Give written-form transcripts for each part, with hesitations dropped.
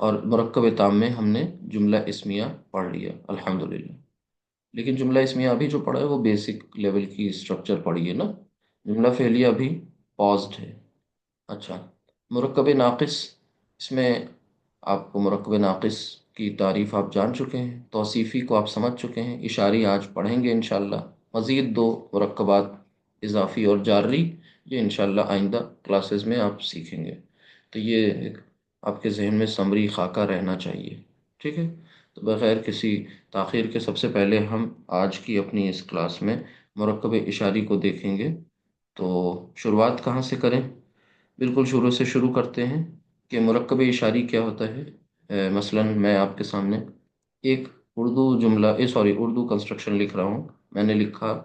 اور مرکب تام میں ہم نے جملہ اسمیہ پڑھ لیا الحمدللہ. لیکن جملہ اسمیہ ابھی جو پڑھا ہے وہ بیسک لیول کی اسٹرکچر پڑھی ہے نا. جملہ فعلیہ ابھی پازڈ ہے. اچھا، مرکب ناقص. اس میں آپ کو مرکب ناقص کی تعریف آپ جان چکے ہیں، توصیفی کو آپ سمجھ چکے ہیں، اشاری آج پڑھیں گے انشاءاللہ. مزید دو مرکبات، اضافی اور جاری، یہ انشاءاللہ آئندہ کلاسز میں آپ سیکھیں گے. تو یہ ایک آپ کے ذہن میں سمری خاکہ رہنا چاہیے. ٹھیک ہے. تو بغیر کسی تاخیر کے سب سے پہلے ہم آج کی اپنی اس کلاس میں مرکب اشاری کو دیکھیں گے. تو شروعات کہاں سے کریں؟ بالکل شروع سے شروع کرتے ہیں کہ مرکب اشاری کیا ہوتا ہے. مثلا میں آپ کے سامنے ایک اردو جملہ سوری اردو کنسٹرکشن لکھ رہا ہوں. میں نے لکھا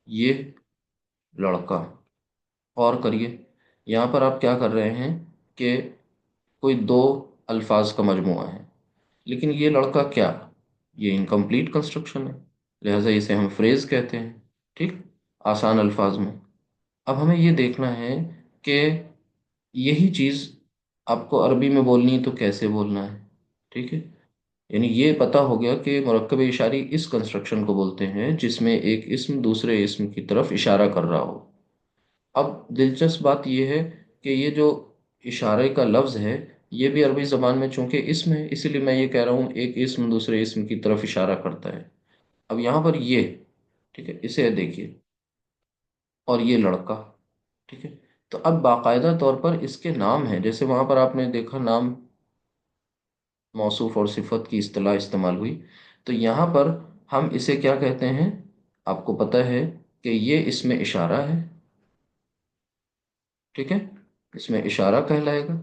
یہ لڑکا. اور کریے، یہاں پر آپ کیا کر رہے ہیں کہ کوئی دو الفاظ کا مجموعہ ہے، لیکن یہ لڑکا کیا، یہ انکمپلیٹ کنسٹرکشن ہے، لہٰذا اسے ہم فریز کہتے ہیں. ٹھیک، آسان الفاظ میں. اب ہمیں یہ دیکھنا ہے کہ یہی چیز آپ کو عربی میں بولنی ہے تو کیسے بولنا ہے. ٹھیک ہے. یعنی یہ پتہ ہو گیا کہ مرکب اشاری اس کنسٹرکشن کو بولتے ہیں جس میں ایک اسم دوسرے اسم کی طرف اشارہ کر رہا ہو. اب دلچسپ بات یہ ہے کہ یہ جو اشارے کا لفظ ہے یہ بھی عربی زبان میں چونکہ اسم ہے، اسی لیے میں یہ کہہ رہا ہوں ایک اسم دوسرے اسم کی طرف اشارہ کرتا ہے. اب یہاں پر یہ، ٹھیک ہے، اسے دیکھیے، اور یہ لڑکا. ٹھیک ہے. تو اب باقاعدہ طور پر اس کے نام ہیں، جیسے وہاں پر آپ نے دیکھا نام موصوف اور صفت کی اصطلاح استعمال ہوئی. تو یہاں پر ہم اسے کیا کہتے ہیں؟ آپ کو پتہ ہے کہ یہ اس میں اشارہ ہے. ٹھیک ہے، اس میں اشارہ کہلائے گا.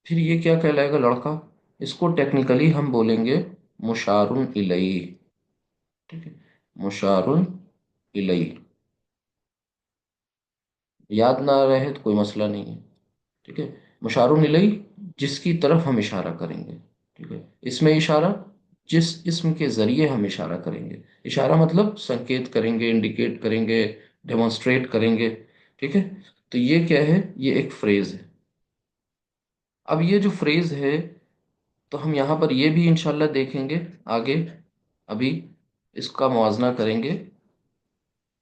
پھر یہ کیا کہلائے گا؟ لڑکا. اس کو ٹیکنیکلی ہم بولیں گے مشار الیہ. ٹھیک ہے، مشار الیہ. یاد نہ رہے تو کوئی مسئلہ نہیں ہے. ٹھیک ہے، مشار الیہ جس کی طرف ہم اشارہ کریں گے. ٹھیک ہے، اس میں اشارہ جس اسم کے ذریعے ہم اشارہ کریں گے. اشارہ مطلب سنکیت کریں گے، انڈیکیٹ کریں گے، ڈیمونسٹریٹ کریں گے. ٹھیک ہے. تو یہ کیا ہے؟ یہ ایک فریز ہے. اب یہ جو فریز ہے تو ہم یہاں پر یہ بھی انشاءاللہ دیکھیں گے آگے. ابھی اس کا موازنہ کریں گے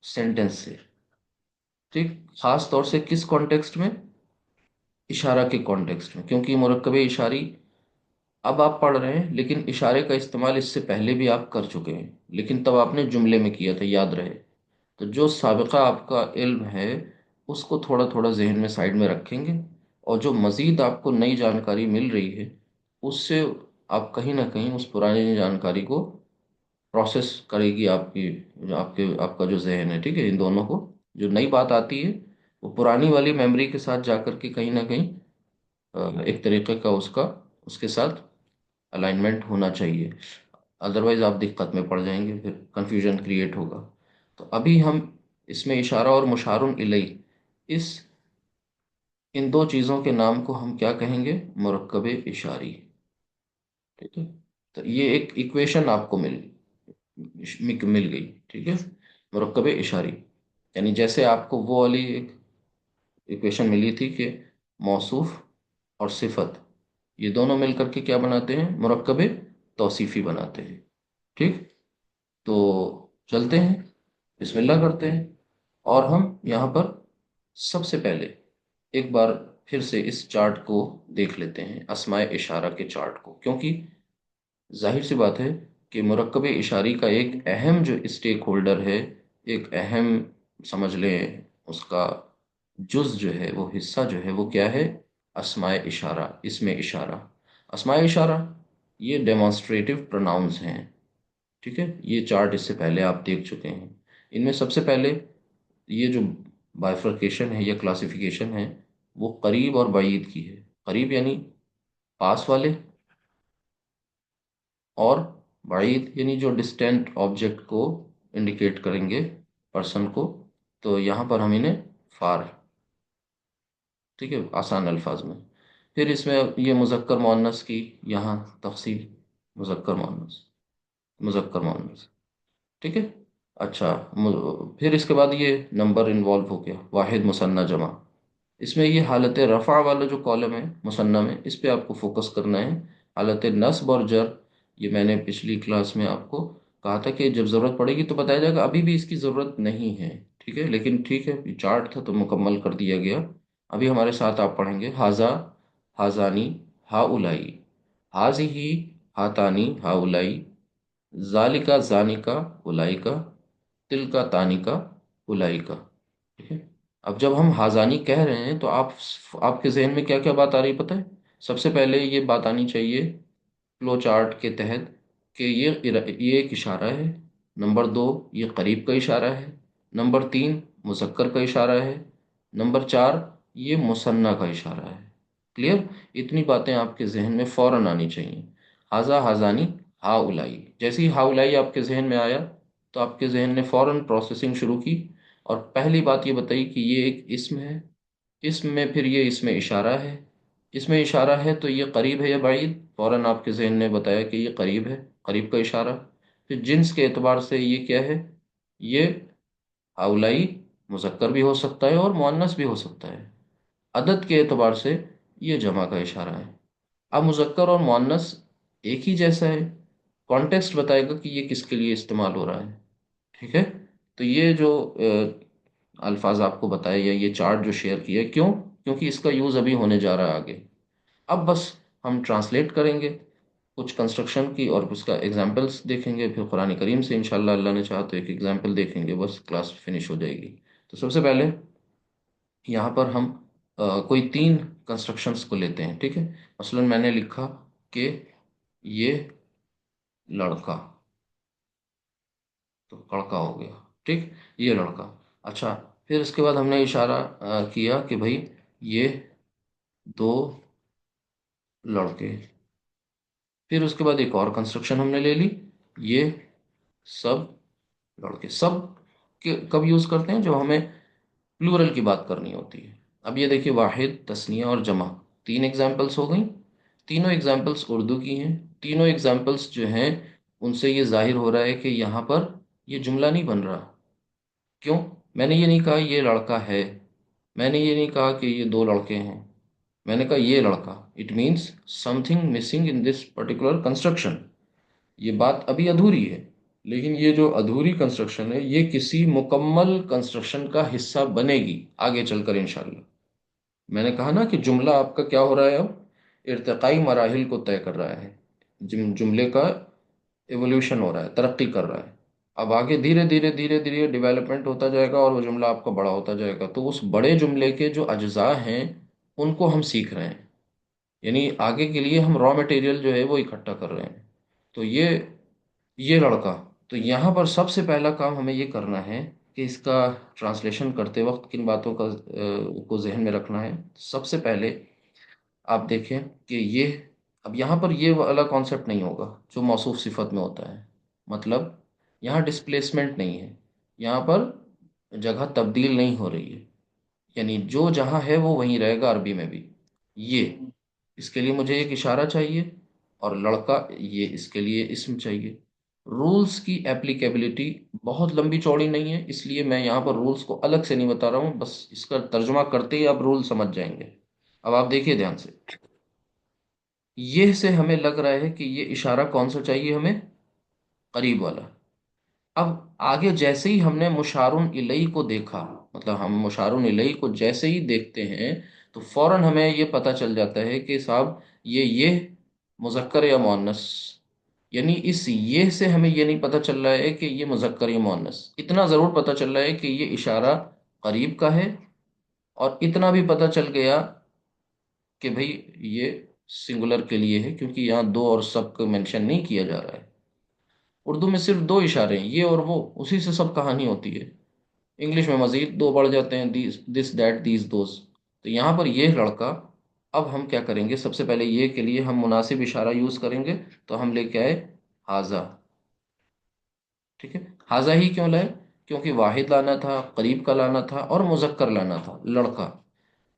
سینٹنس سے. ٹھیک، خاص طور سے کس کانٹیکسٹ میں؟ اشارہ کے کانٹیکسٹ میں، کیونکہ مرکب اشاری اب آپ پڑھ رہے ہیں لیکن اشارے کا استعمال اس سے پہلے بھی آپ کر چکے ہیں، لیکن تب آپ نے جملے میں کیا تھا، یاد رہے. تو جو سابقہ آپ کا علم ہے اس کو تھوڑا تھوڑا ذہن میں سائڈ میں رکھیں گے، اور جو مزید آپ کو نئی جانکاری مل رہی ہے اس سے آپ کہیں نہ کہیں اس پرانی جانکاری کو پروسیس کرے گی آپ کی، آپ کا جو ذہن ہے. ٹھیک ہے، ان دونوں کو جو نئی بات آتی ہے وہ پرانی والی میموری کے ساتھ جا کر کے کہیں نہ کہیں ایک طریقے کا اس کے ساتھ الائنمنٹ ہونا چاہیے. ادروائز آپ دقت میں پڑ جائیں گے، پھر کنفیوژن کریٹ ہوگا. تو ابھی ہم اس میں اشارہ اور مشار الیہ، ان دو چیزوں کے نام کو ہم کیا کہیں گے؟ مرکب اشاری. ٹھیک ہے. تو یہ ایک ایکویشن آپ کو مل گئی. ٹھیک ہے، مرکب اشاری. یعنی جیسے آپ کو وہ والی ایک ایکویشن ملی تھی کہ موصوف اور صفت یہ دونوں مل کر کے کیا بناتے ہیں؟ مرکب توصیفی بناتے ہیں. ٹھیک. تو چلتے ہیں، بسم اللہ کرتے ہیں. اور ہم یہاں پر سب سے پہلے ایک بار پھر سے اس چارٹ کو دیکھ لیتے ہیں، اسماء اشارہ کے چارٹ کو، کیونکہ ظاہر سی بات ہے کہ مرکب اشاری کا ایک اہم جو اسٹیک ہولڈر ہے، ایک اہم سمجھ لیں اس کا جز جو ہے، وہ حصہ جو ہے، وہ کیا ہے؟ اسماء اشارہ، اسم اشارہ. اسماء اشارہ یہ ڈیمانسٹریٹو پروناؤنز ہیں. ٹھیک ہے، یہ چارٹ اس سے پہلے آپ دیکھ چکے ہیں. ان میں سب سے پہلے یہ جو بائفرکیشن ہے یا کلاسیفیکیشن ہے وہ قریب اور بعید کی ہے. قریب یعنی پاس والے، اور بعید یعنی جو ڈسٹینٹ آبجیکٹ کو انڈیکیٹ کریں گے، پرسن کو. تو یہاں پر ہم انہیں فار. ٹھیک ہے، آسان الفاظ میں. پھر اس میں یہ مذکر مؤنث کی یہاں تفصیل، مذکر مؤنث، مذکر مؤنث. ٹھیک ہے. اچھا، پھر اس کے بعد یہ نمبر انوالو ہو گیا، واحد مثنیٰ جمع. اس میں یہ حالت رفع والا جو کالم ہے مثنیٰ میں، اس پہ آپ کو فوکس کرنا ہے۔ حالت نصب اور جر، یہ میں نے پچھلی کلاس میں آپ کو کہا تھا کہ جب ضرورت پڑے گی تو بتایا جائے گا، ابھی بھی اس کی ضرورت نہیں ہے، ٹھیک ہے، لیکن ٹھیک ہے، یہ چارٹ تھا تو مکمل کر دیا گیا۔ ابھی ہمارے ساتھ آپ پڑھیں گے حاذا، حاذانی، ہاؤلائی، حاذی، ہاتانی، ہاؤلائی، ذالکا، زانکا، اولائکا، تلکا، تانکا، اولائکا، ٹھیک ہے۔ اب جب ہم حاضانی کہہ رہے ہیں تو آپ کے ذہن میں کیا کیا بات آ رہی پتہ ہے؟ سب سے پہلے یہ بات آنی چاہیے فلو چارٹ کے تحت کہ یہ ایک اشارہ ہے، نمبر دو یہ قریب کا اشارہ ہے، نمبر تین مذکر کا اشارہ ہے، نمبر چار یہ مثنیٰ کا اشارہ ہے۔ کلیئر؟ اتنی باتیں آپ کے ذہن میں فوراً آنی چاہیے۔ حاذا، حاذانی، ہا اولائی، جیسے ہی ہا اولائی آپ کے ذہن میں آیا تو آپ کے ذہن نے فوراً پروسیسنگ شروع کی، اور پہلی بات یہ بتائی کہ یہ ایک اسم ہے، اسم میں پھر یہ اسم اشارہ ہے، اس میں اشارہ ہے تو یہ قریب ہے یا بعید؟ فوراً آپ کے ذہن نے بتایا کہ یہ قریب ہے، قریب کا اشارہ۔ پھر جنس کے اعتبار سے یہ کیا ہے؟ یہ اولائی مذکر بھی ہو سکتا ہے اور مؤنث بھی ہو سکتا ہے۔ عدد کے اعتبار سے یہ جمع کا اشارہ ہے۔ اب مذکر اور مؤنث ایک ہی جیسا ہے، کانٹیکسٹ بتائے گا کہ یہ کس کے لیے استعمال ہو رہا ہے، ٹھیک ہے۔ تو یہ جو الفاظ آپ کو بتائے یا یہ چارٹ جو شیئر کیا، کیوں؟ کیونکہ اس کا یوز ابھی ہونے جا رہا ہے آگے۔ اب بس ہم ٹرانسلیٹ کریں گے کچھ کنسٹرکشن کی اور اس کا ایگزامپلس دیکھیں گے، پھر قرآن کریم سے انشاءاللہ اللہ نے چاہا تو ایک ایگزامپل دیکھیں گے، بس کلاس فنش ہو جائے گی۔ تو سب سے پہلے یہاں پر ہم کوئی تین کنسٹرکشنس کو لیتے ہیں، ٹھیک ہے۔ مثلا میں نے لکھا کہ یہ لڑکا، تو کڑکا ہو گیا، ٹھیک، یہ لڑکا۔ اچھا، پھر اس کے بعد ہم نے اشارہ کیا کہ بھائی یہ دو لڑکے، پھر اس کے بعد ایک اور کنسٹرکشن ہم نے لے لی، یہ سب لڑکے۔ سب کب یوز کرتے ہیں؟ جب ہمیں پلورل کی بات کرنی ہوتی ہے۔ اب یہ دیکھیے، واحد، تثنیہ اور جمع، تین ایگزامپلس ہو گئیں، تینوں ایگزامپلس اردو کی ہیں۔ تینوں ایگزامپلس جو ہیں ان سے یہ ظاہر ہو رہا ہے کہ یہاں پر یہ جملہ نہیں بن رہا۔ کیوں؟ میں نے یہ نہیں کہا یہ لڑکا ہے، میں نے یہ نہیں کہا کہ یہ دو لڑکے ہیں، میں نے کہا یہ لڑکا۔ It means some thing missing in this particular construction, یہ بات ابھی ادھوری ہے، لیکن یہ جو ادھوری کنسٹرکشن ہے یہ کسی مکمل کنسٹرکشن کا حصہ بنے گی آگے چل کر انشاءاللہ۔ میں نے کہا نا کہ جملہ آپ کا کیا ہو رہا ہے، اب ارتقائی مراحل کو طے کر رہا ہے، جملے کا ایولیوشن ہو رہا ہے، ترقی کر رہا ہے۔ اب آگے دھیرے دھیرے دھیرے دھیرے ڈیولپمنٹ ہوتا جائے گا اور وہ جملہ آپ کا بڑا ہوتا جائے گا، تو اس بڑے جملے کے جو اجزاء ہیں ان کو ہم سیکھ رہے ہیں، یعنی آگے کے لیے ہم را مٹیریل جو ہے وہ اکٹھا کر رہے ہیں۔ تو یہ لڑکا، تو یہاں پر سب سے پہلا کام ہمیں یہ کرنا ہے کہ اس کا ٹرانسلیشن کرتے وقت کن باتوں کا کو ذہن میں رکھنا ہے۔ سب سے پہلے آپ دیکھیں کہ یہ، اب یہاں پر یہ والا کانسیپٹ نہیں ہوگا جو موصوف صفت میں ہوتا ہے، مطلب یہاں ڈسپلیسمنٹ نہیں ہے، یہاں پر جگہ تبدیل نہیں ہو رہی ہے، یعنی جو جہاں ہے وہ وہیں رہے گا عربی میں بھی۔ یہ، اس کے لیے مجھے ایک اشارہ چاہیے، اور لڑکا یہ اس کے لیے اسم چاہیے۔ رولز کی اپلیکیبلٹی بہت لمبی چوڑی نہیں ہے، اس لیے میں یہاں پر رولز کو الگ سے نہیں بتا رہا ہوں، بس اس کا ترجمہ کرتے ہی آپ رول سمجھ جائیں گے۔ اب آپ دیکھیے دھیان سے، یہ سے ہمیں لگ رہا ہے کہ یہ اشارہ کون سا چاہیے ہمیں؟ قریب والا۔ اب آگے جیسے ہی ہم نے مشارن الیہ کو دیکھا، مطلب ہم مشارن الیہ کو جیسے ہی دیکھتے ہیں تو فوراً ہمیں یہ پتہ چل جاتا ہے کہ صاحب یہ مذکر یا مؤنث، یعنی اس یہ سے ہمیں یہ نہیں پتہ چل رہا ہے کہ یہ مذکر یا مؤنث، اتنا ضرور پتہ چل رہا ہے کہ یہ اشارہ قریب کا ہے، اور اتنا بھی پتہ چل گیا کہ بھئی یہ سنگولر کے لیے ہے، کیونکہ یہاں دو اور سب کو مینشن نہیں کیا جا رہا ہے۔ اردو میں صرف دو اشارے ہیں، یہ اور وہ، اسی سے سب کہانی ہوتی ہے۔ انگلش میں مزید دو بڑھ جاتے ہیں، دس دیٹ دیز دوز۔ تو یہاں پر یہ لڑکا، اب ہم کیا کریں گے؟ سب سے پہلے یہ کے لیے ہم مناسب اشارہ یوز کریں گے، تو ہم لے کے آئے حاذا، ٹھیک ہے۔ حاذا ہی کیوں لائے؟ کیونکہ واحد لانا تھا، قریب کا لانا تھا، اور مذکر لانا تھا، لڑکا۔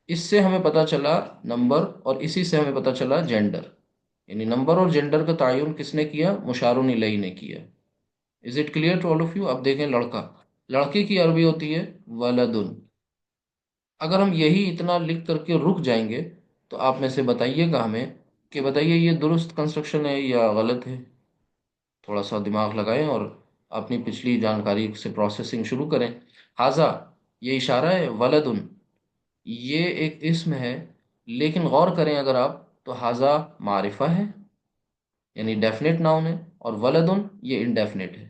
اس سے ہمیں پتہ چلا نمبر، اور اسی سے ہمیں پتہ چلا جینڈر، یعنی نمبر اور جینڈر کا تعین کس نے کیا؟ مشارون الیہ نے کیا۔ Is it clear to all of you? اب دیکھیں لڑکا، لڑکے کی عربی ہوتی ہے ولدن، اگر ہم یہی اتنا لکھ کر کے رک جائیں گے تو آپ میں سے بتائیے گا ہمیں کہ بتائیے یہ درست کنسٹرکشن ہے یا غلط ہے؟ تھوڑا سا دماغ لگائیں اور اپنی پچھلی جانکاری سے پروسیسنگ شروع کریں۔ حاضہ، یہ اشارہ ہے، ولدن یہ ایک اسم ہے، لیکن غور کریں اگر آپ تو حاضہ معرفہ ہے، یعنی ڈیفینیٹ ناؤن ہے، اور ولدن یہ انڈیفینیٹ ہے،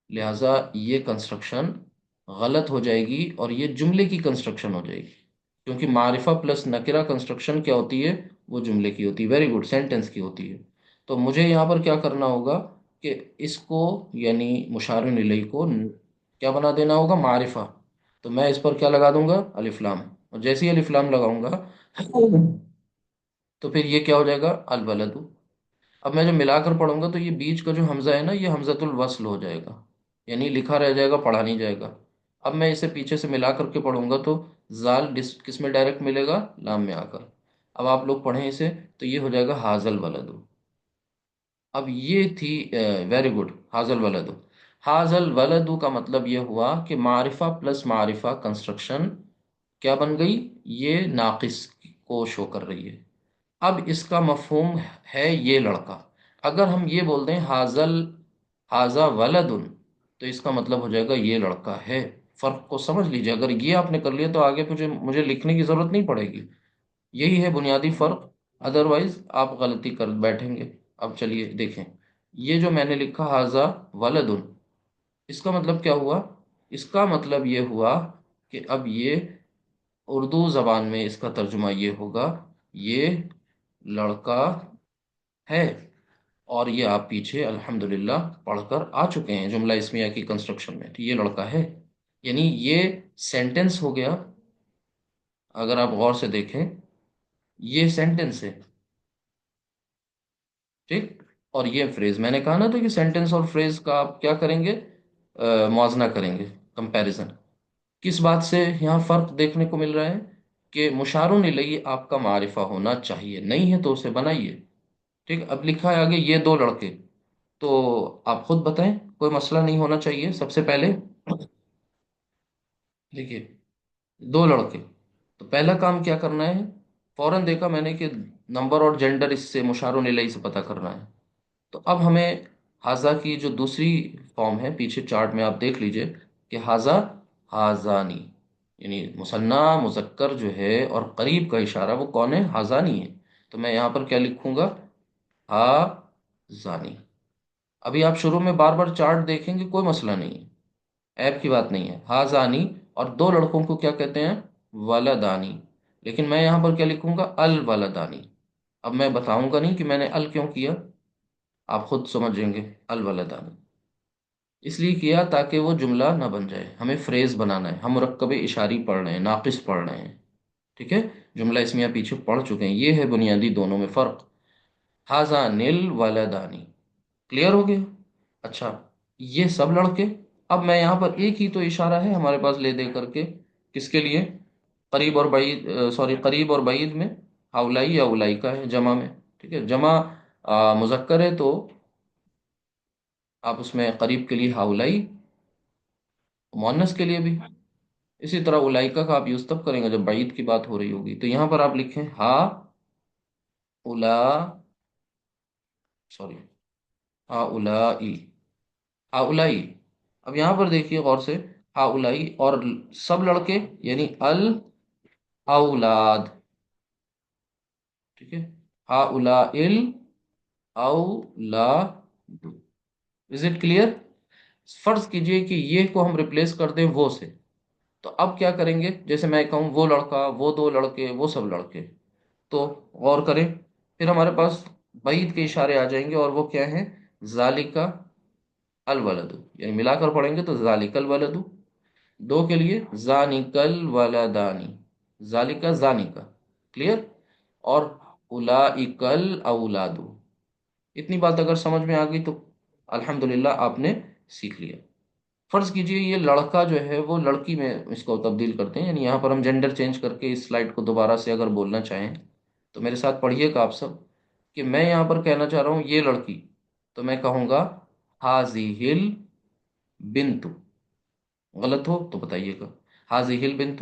لہٰذا یہ کنسٹرکشن غلط ہو جائے گی اور یہ جملے کی کنسٹرکشن ہو جائے گی، کیونکہ معرفہ پلس نکرہ کنسٹرکشن کیا ہوتی ہے؟ وہ جملے کی ہوتی ہے، ویری گڈ، سینٹنس کی ہوتی ہے۔ تو مجھے یہاں پر کیا کرنا ہوگا کہ اس کو یعنی مشار الیہ کو کیا بنا دینا ہوگا؟ معرفہ۔ تو میں اس پر کیا لگا دوں گا؟ الف لام، اور جیسے ہی الف لام لگاؤں گا تو پھر یہ کیا ہو جائے گا؟ الولد۔ اب میں جب ملا کر پڑھوں گا تو یہ بیچ کا جو حمزہ ہے نا، یہ حمزۃ الوصل ہو جائے گا، یعنی لکھا رہ جائے گا، پڑھا نہیں جائے گا۔ اب میں اسے پیچھے سے ملا کر کے پڑھوں گا تو زال کس میں ڈائریکٹ ملے گا؟ لام میں آ کر۔ اب آپ لوگ پڑھیں اسے تو یہ ہو جائے گا حاضل ولد۔ اب یہ تھی ویری گڈ، حاضل ولد۔ حاضل ولد کا مطلب یہ ہوا کہ معرفہ پلس معرفہ کنسٹرکشن کیا بن گئی؟ یہ ناقص کو شو کر رہی ہے۔ اب اس کا مفہوم ہے یہ لڑکا۔ اگر ہم یہ بول دیں حاضہ ولدن، تو اس کا مطلب ہو جائے گا یہ لڑکا ہے۔ فرق کو سمجھ لیجیے، اگر یہ آپ نے کر لیا تو آگے مجھے لکھنے کی ضرورت نہیں پڑے گی۔ یہی ہے بنیادی فرق، ادروائز آپ غلطی کر بیٹھیں گے۔ اب چلیے دیکھیں، یہ جو میں نے لکھا حاضہ ولدن، اس کا مطلب کیا ہوا؟ اس کا مطلب یہ ہوا کہ اب یہ اردو زبان میں اس کا ترجمہ یہ ہوگا، یہ لڑکا ہے۔ اور یہ آپ پیچھے الحمدللہ پڑھ کر آ چکے ہیں جملہ اسمیہ کی کنسٹرکشن میں، تو یہ لڑکا ہے، یعنی یہ سینٹنس ہو گیا۔ اگر آپ غور سے دیکھیں یہ سینٹنس ہے، ٹھیک؟ اور یہ فریز میں نے کہا نا، تو یہ سینٹنس اور فریز کا آپ کیا کریں گے؟ موازنہ کریں گے، کمپیریزن۔ کس بات سے یہاں فرق دیکھنے کو مل رہا ہے؟ کہ مشار الیہ آپ کا معرفہ ہونا چاہیے، نہیں ہے تو اسے بنائیے، ٹھیک؟ اب لکھا ہے آگے یہ دو لڑکے، تو آپ خود بتائیں، کوئی مسئلہ نہیں ہونا چاہیے۔ سب سے پہلے دیکھیے، دو لڑکے، تو پہلا کام کیا کرنا ہے؟ فوراً دیکھا میں نے کہ نمبر اور جینڈر اس سے مشار الیہ سے پتہ کرنا ہے۔ تو اب ہمیں حاضہ کی جو دوسری فارم ہے، پیچھے چارٹ میں آپ دیکھ لیجئے کہ حاضہ حاضانی، یعنی مثنیٰ مذکر جو ہے اور قریب کا اشارہ وہ کون ہے؟ حاضانی ہے۔ تو میں یہاں پر کیا لکھوں گا؟ حاضانی۔ ابھی آپ شروع میں بار بار چارٹ دیکھیں گے، کوئی مسئلہ نہیں ہے، عیب کی بات نہیں ہے۔ حاضانی، اور دو لڑکوں کو کیا کہتے ہیں؟ ولدانی۔ لیکن میں یہاں پر کیا لکھوں گا؟ الولدانی۔ اب میں بتاؤں گا نہیں کہ میں نے ال کیوں کیا، آپ خود سمجھیں گے۔ الولدانی اس لیے کیا تاکہ وہ جملہ نہ بن جائے، ہمیں فریز بنانا ہے، ہم مرکب اشاری پڑھ رہے ہیں، ناقص پڑھ رہے ہیں، ٹھیک ہے؟ جملہ اسمیہ پیچھے پڑھ چکے ہیں، یہ ہے بنیادی دونوں میں فرق۔ حاضان الولدانی، کلیئر ہو گیا؟ اچھا، یہ سب لڑکے۔ اب میں یہاں پر ایک ہی تو اشارہ ہے ہمارے پاس لے دے کر کے، کس کے لیے؟ قریب اور بعید، سوری، قریب اور بعید میں ہاؤلائی یا اولائی کا ہے جمع میں، ٹھیک ہے؟ جمع مذکر ہے تو آپ اس میں قریب کے لیے ہاؤلائی، مؤنث کے لیے بھی اسی طرح اولائکا کا آپ یوز تب کریں گے جب بعید کی بات ہو رہی ہوگی۔ تو یہاں پر آپ لکھیں ہا اولا، سوری، ہا اولائی، ہا اولائی۔ اب یہاں پر دیکھیے غور سے، ہا اولائی اور سب لڑکے یعنی الاولاد، ٹھیک ہے؟ ہا اولا ال اولاد، از اٹ کلیئر؟ فرض کیجئے کہ یہ کو ہم ریپلیس کر دیں وہ سے، تو اب کیا کریں گے؟ جیسے میں کہوں وہ لڑکا، وہ دو لڑکے، وہ سب لڑکے، تو غور کریں، پھر ہمارے پاس بعید کے اشارے آ جائیں گے، اور وہ کیا ہیں؟ ذالکا الولد، یعنی ملا کر پڑھیں گے تو ذالک الولد، دو کے لیے ذانک الولدانی، ذالکا ذانکا، کلیئر؟ اور اولئک الاولاد۔ اتنی بات اگر سمجھ میں آ گئی تو الحمدللہ آپ نے سیکھ لیا۔ فرض کیجئے یہ لڑکا جو ہے وہ لڑکی میں اس کو تبدیل کرتے ہیں، یعنی یہاں پر ہم جینڈر چینج کر کے اس سلائڈ کو دوبارہ سے اگر بولنا چاہیں تو میرے ساتھ پڑھیے گا آپ سب، کہ میں یہاں پر کہنا چاہ رہا ہوں یہ لڑکی، تو میں کہوں گا حاذیہ البنت، غلط ہو تو بتائیے گا، حاذیہ البنت،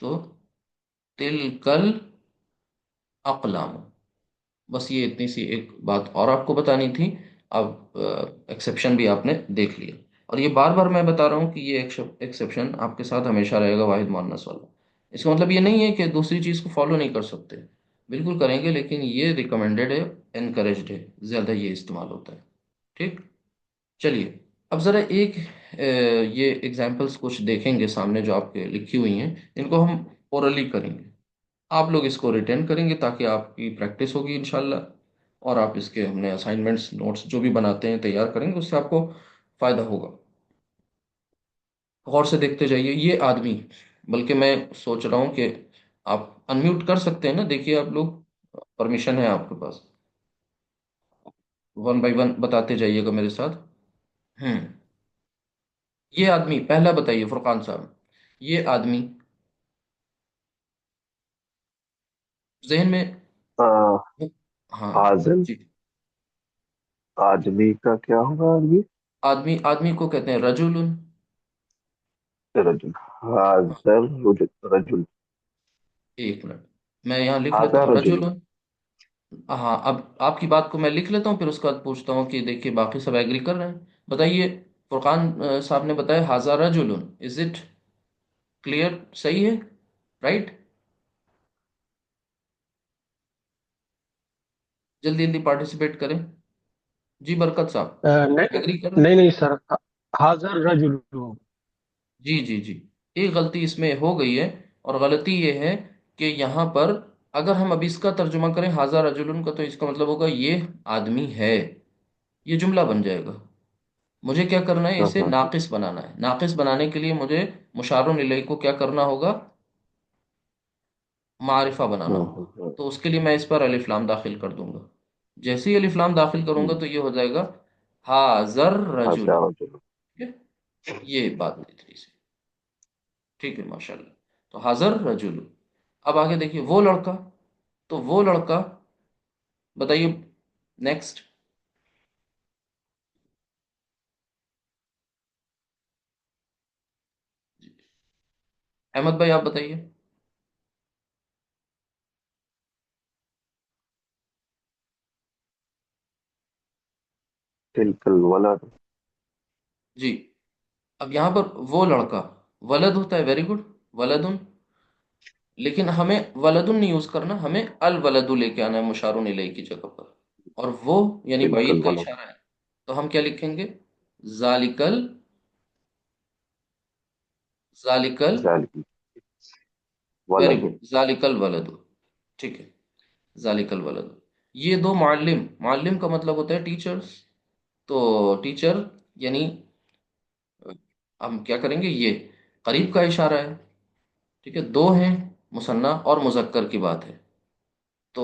تو تلکل اقلام. بس یہ اتنی سی ایک بات اور آپ کو بتانی تھی. اب ایکسیپشن بھی آپ نے دیکھ لیا. اور یہ بار بار میں بتا رہا ہوں کہ یہ ایکسیپشن آپ کے ساتھ ہمیشہ رہے گا واحد مؤنث والا. اس کا مطلب یہ نہیں ہے کہ دوسری چیز کو فالو نہیں کر سکتے. بالکل کریں گے، لیکن یہ ریکمینڈیڈ ہے، انکریجڈ ہے، زیادہ یہ استعمال ہوتا ہے. ٹھیک. چلیے. اب ذرا ایک یہ ایگزامپلس کچھ دیکھیں گے سامنے جو آپ کے لکھی ہوئی ہیں. ان کو ہم اورلی کریں گے. آپ لوگ اس کو ریٹین کریں گے تاکہ آپ کی پریکٹس ہوگی انشاءاللہ. اور آپ اس کے ہم نے اسائنمنٹس نوٹس جو بھی بناتے ہیں تیار کریں گے، اس سے آپ کو فائدہ ہوگا. غور سے دیکھتے جائیے. یہ آدمی، بلکہ میں سوچ رہا ہوں کہ آپ انمیوٹ کر سکتے ہیں نا. دیکھیے آپ لوگ، پرمیشن ہے آپ کے پاس. ون بائی ون بتاتے جائیے گا میرے ساتھ. ہوں. یہ آدمی پہلا بتائیے فرقان صاحب. یہ آدمی ذہن میں. آ، ہاں. حاضر جی. آدمی کا کیا ہوگا عربی؟ آدمی، آدمی کو کہتے ہیں رجل. رجل. حاضر رجل رجل. ایک منٹ، میں یہاں لکھ لیتا هذا ہوں رجل. رجل. ہاں، اب آپ کی بات کو میں لکھ لیتا ہوں، پھر اس کے بعد پوچھتا ہوں کہ دیکھیے باقی سب ایگری کر رہے ہیں. بتائیے. فرقان صاحب نے بتایا ہاذا رجل. از اٹ کلیئر؟ صحیح ہے؟ رائٹ. جلدی جلدی پارٹیسپیٹ کریں. جی برکت صاحب، نہیں ایگری کر رہے ہیں؟ نہیں نہیں سر، حاضر رجل. جی جی جی. ایک غلطی اس میں ہو گئی ہے. اور غلطی یہ ہے کہ یہاں پر اگر ہم اب اس کا ترجمہ کریں ہاذا رجل کا، تو اس کا مطلب ہوگا یہ آدمی ہے. یہ جملہ بن جائے گا. مجھے کیا کرنا ہے؟ اسے ناقص بنانا ہے. ناقص بنانے کے لیے مجھے مشار الیہ کو کیا کرنا ہوگا؟ معرفہ بنانا ہوگا. تو اس کے لیے میں اس پر الف لام داخل کر دوں گا. جیسے ہی الف لام داخل کروں گا تو یہ ہو جائے گا حاضر رجل. هذا رجل. ٹھیک ہے؟ یہ بات تھی سے. ٹھیک ہے، ماشاء اللہ. تو حاضر رجل. اب آگے دیکھیے وہ لڑکا. تو وہ لڑکا بتائیے. نیکسٹ. احمد بھائی آپ بتائیے. تلك الولد. جی. اب یہاں پر وہ لڑکا ولد ہوتا ہے. Very good. ولدن. لیکن ہمیں ولدن نہیں یوز کرنا، ہمیں الولد لے کے آنا ہے مشار الیہ کی جگہ پر. اور وہ یعنی تلك بعید کا الولد. اشارہ ہے. تو ہم کیا لکھیں گے؟ ذالکل. ذالکل. ذلك ویری ولد. گڈ. ذالکل ولد. ٹھیک ہے. ذالکل ولد. یہ دو معلم. معلم کا مطلب ہوتا ہے ٹیچرز. تو ٹیچر یعنی ہم کیا کریں گے؟ یہ قریب کا اشارہ ہے. ٹھیک ہے. دو ہیں، مثنیٰ اور مذکر کی بات ہے. تو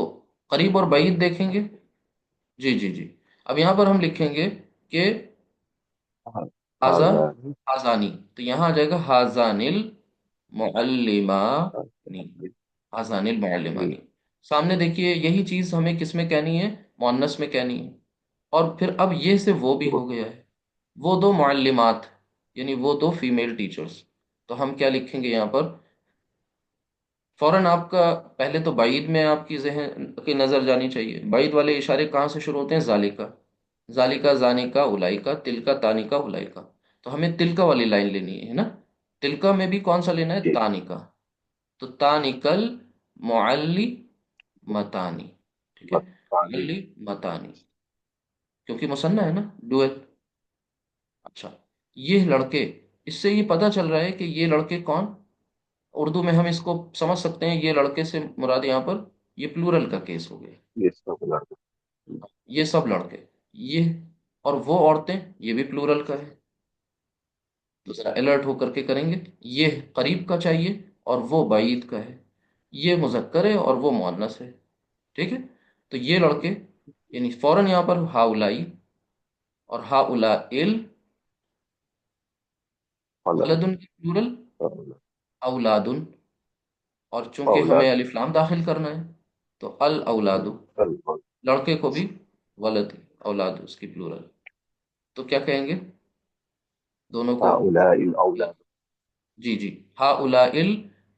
قریب اور بعید دیکھیں گے. جی جی جی. اب یہاں پر ہم لکھیں گے کہ ہاذا هذا. ہاذانی. تو یہاں آ جائے گا ہاذان المعلمانی. ہاذان المعلمانی. سامنے دیکھیے یہی چیز ہمیں کس میں کہنی ہے؟ مؤنث میں کہنی ہے. اور پھر اب یہ سے وہ بھی ہو گیا ہے. وہ دو معلمات یعنی وہ دو فیمیل ٹیچرز. تو ہم کیا لکھیں گے یہاں پر؟ فوراً آپ کا پہلے تو بعید میں آپ کی ذہن کی نظر جانی چاہیے. بعید والے اشارے کہاں سے شروع ہوتے ہیں؟ ذالکا. ذالکا زانکا اولائکا تلکا تانکا اولائکا. تو ہمیں تلکا والی لائن لینی ہے نا. تلکا میں بھی کون سا لینا ہے؟ تانکا. تو تانکل معلی متانی. ٹھیک ہے. معلی متانی. کیونکہ مثنیٰ ہے نا، ڈوئل. اچھا. یہ لڑکے، اس سے یہ پتہ چل رہا ہے کہ یہ لڑکے کون. اردو میں ہم اس کو سمجھ سکتے ہیں، یہ لڑکے سے مراد یہاں پر یہ پلورل کا کیس ہو گیا. یہ سب لڑکے. یہ اور وہ عورتیں یہ بھی پلورل کا ہے. تو ذرا الرٹ ہو کر کے کریں گے. یہ قریب کا چاہیے اور وہ بعید کا ہے. یہ مذکر ہے اور وہ مؤنث ہے. ٹھیک ہے. تو یہ لڑکے یعنی فوراً یہاں پر ہاؤلائی اور ہاؤلائل. ولدن کی پلورل اولادن. اور چونکہ ہمیں أولاد. الف لام داخل کرنا ہے تو الاولاد. لڑکے کو بھی ولد، اولاد اس کی پلورل. تو کیا کہیں گے دونوں کو؟ هؤلاء الأولاد. جی جی. ہا اولائل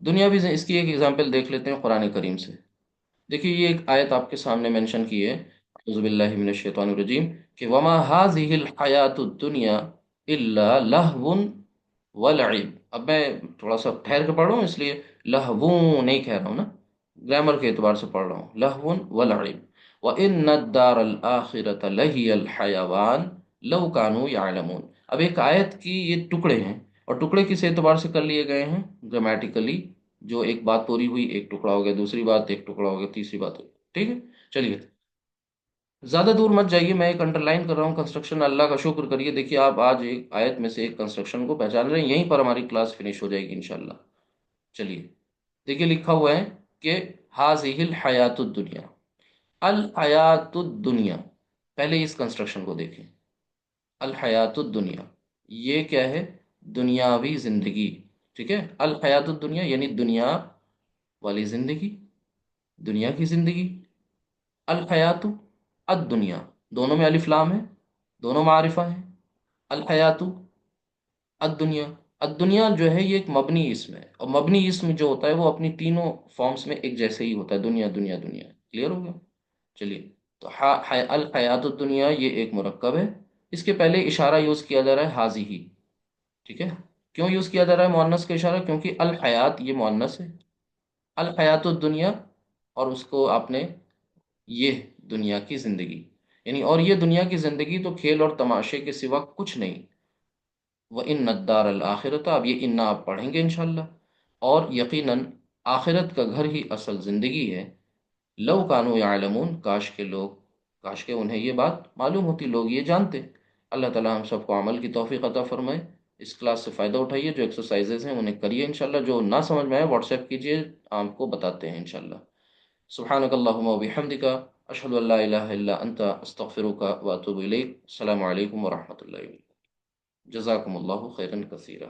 دنیاوی اس کی ایک ایگزامپل دیکھ لیتے ہیں قرآن کریم سے. دیکھیے یہ ایک آیت آپ کے سامنے مینشن کی ہے، اعوذ باللہ من الشیطان الرجیم، کہ وما هذه الحیات الدنیا الا لہو ولعب. اب میں تھوڑا سا ٹھہر کے پڑھ رہا ہوں، اس لیے لہو نہیں کہہ رہا ہوں نا، گرامر کے اعتبار سے پڑھ رہا ہوں، لہو ولعب وان الدار الاخرة لہی الحیوان لو کانوا یعلمون. اب ایک آیت کی یہ ٹکڑے ہیں، اور ٹکڑے کس اعتبار سے کر لیے گئے ہیں؟ گرامیٹیکلی، جو ایک بات پوری ہوئی ایک ٹکڑا ہو گیا، دوسری بات ایک ٹکڑا ہو گیا، تیسری بات ہو گئی. ٹھیک ہے، چلیے زیادہ دور مت جائیے، میں ایک انڈر لائن کر رہا ہوں کنسٹرکشن. اللہ کا شکر کریے، دیکھیے آپ آج ایک آیت میں سے ایک کنسٹرکشن کو پہچان رہے ہیں، یہیں پر ہماری کلاس فنش ہو جائے گی انشاءاللہ. چلیے دیکھیے لکھا ہوا ہے کہ حاذہ الحیات الدنیا، الحیات الدنیا. پہلے اس کنسٹرکشن کو دیکھیں، الحیات الدنیا یہ کیا ہے؟ دنیاوی زندگی. ٹھیک ہے، الحیات الدنیا یعنی دنیا والی زندگی، دنیا کی زندگی. الحیات الدنیا، دونوں میں الف لام ہے، دونوں معرفہ ہیں. الحیات الدنیا، الدنیا جو ہے یہ ایک مبنی اسم ہے، اور مبنی اسم جو ہوتا ہے وہ اپنی تینوں فارمز میں ایک جیسے ہی ہوتا ہے، دنیا دنیا دنیا. کلیئر ہو گیا؟ چلیے تو الحیات الدنیا یہ ایک مرکب ہے. اس کے پہلے اشارہ یوز کیا جا رہا ہے حاضی ہی. ٹھیک ہے، کیوں یوز کیا جا رہا ہے مؤنث کا اشارہ؟ کیونکہ الحیات یہ مؤنث ہے، الحیات الدنیا، اور اس کو آپ نے یہ دنیا کی زندگی، یعنی اور یہ دنیا کی زندگی تو کھیل اور تماشے کے سوا کچھ نہیں. وَإِنَّ الدَّارَ الْآخِرَةَ، اب یہ انا آپ پڑھیں گے انشاءاللہ، اور یقیناً آخرت کا گھر ہی اصل زندگی ہے. لو کانوا یعلمون، کاش کے لوگ، کاش کے انہیں یہ بات معلوم ہوتی، لوگ یہ جانتے. اللہ تعالی ہم سب کو عمل کی توفیق عطا فرمائے. اس کلاس سے فائدہ اٹھائیے، جو ایکسرسائزز ہیں انہیں کریے انشاءاللہ، جو نہ سمجھ میں آئے واٹس ایپ کیجیے، آپ کو بتاتے ہیں انشاءاللہ. سبحانک اللہم و بحمدک، اشہد ان لا الہ الا انت، استغفرک و اتوب الیک. السلام علیکم ورحمۃ اللہ وبرکاتہ. جزاکم اللہ خیرا کثیرا.